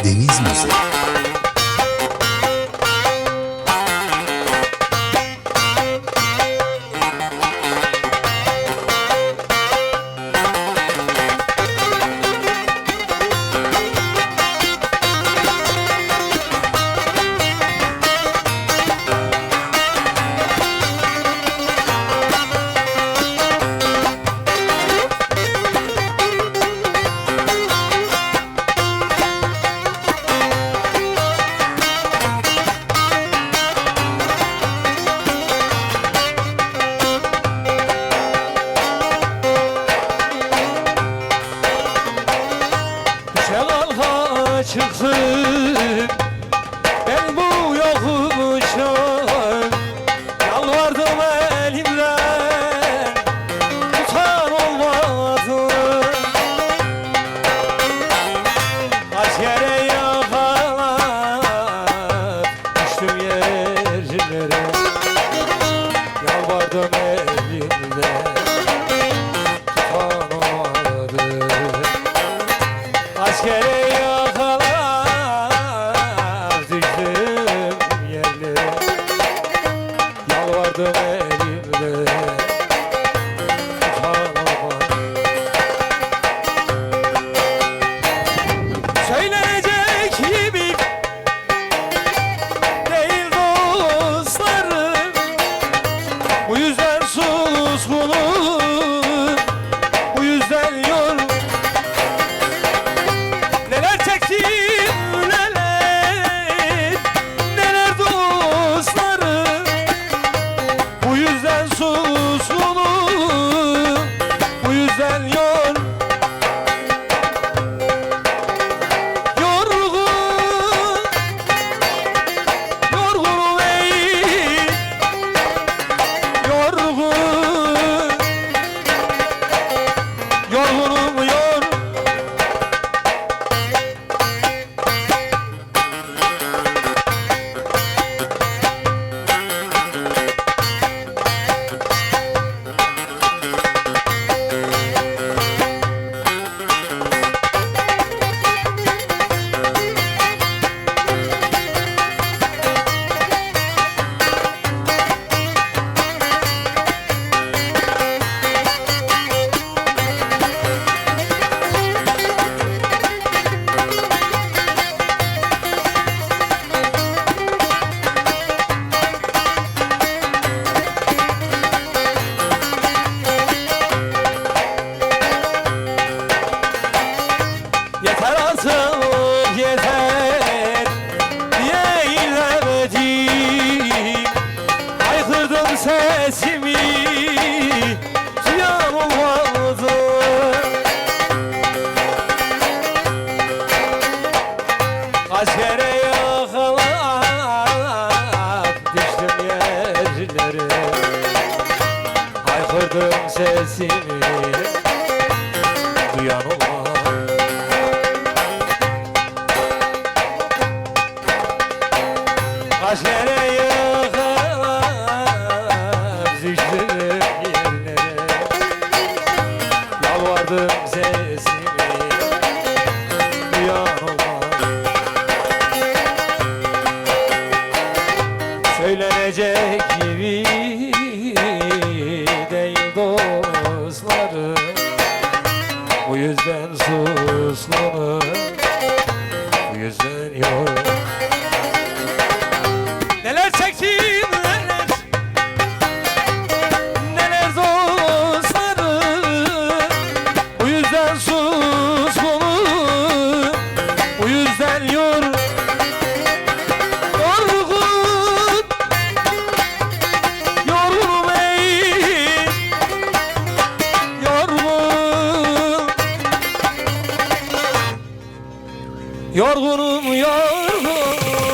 Deniz Müziği. Çıksın ben bu yokuşum, yalvardım elimden, tutan olmadı. Kaç kere yakalar düştüm yerlere, yalvardım elimden, tutan olmadı. Kaç kere yalvardım elimde, tutamam. Söylenecek gibi değil dostlarım, bu yüzden suskunum, bu yüzden yor. Neler çektim neler, neler dostlarım, bu yüzden suskunum, bu yüzden yorgun, yorgunum ey, yorgunum yor. Yeter artık yeter diye inlemedim, haykırdım sesimi, duyan olmadı. Kaç kere yakalayıp düştüm yerlere, haykırdım sesimi, duyan olmadı. Kaç kere yıkılıp düştüm yerlere, yalvardım sesimi, duyan olmadı. Söylenecek gibi değil dostlarım, bu yüzden suskunum, bu yüzden yorgunum. Neler çektim neler, neler dostlarım, bu yüzden suskunum, bu yüzden yorgun, yorgunum ey, yorgunum yorgun.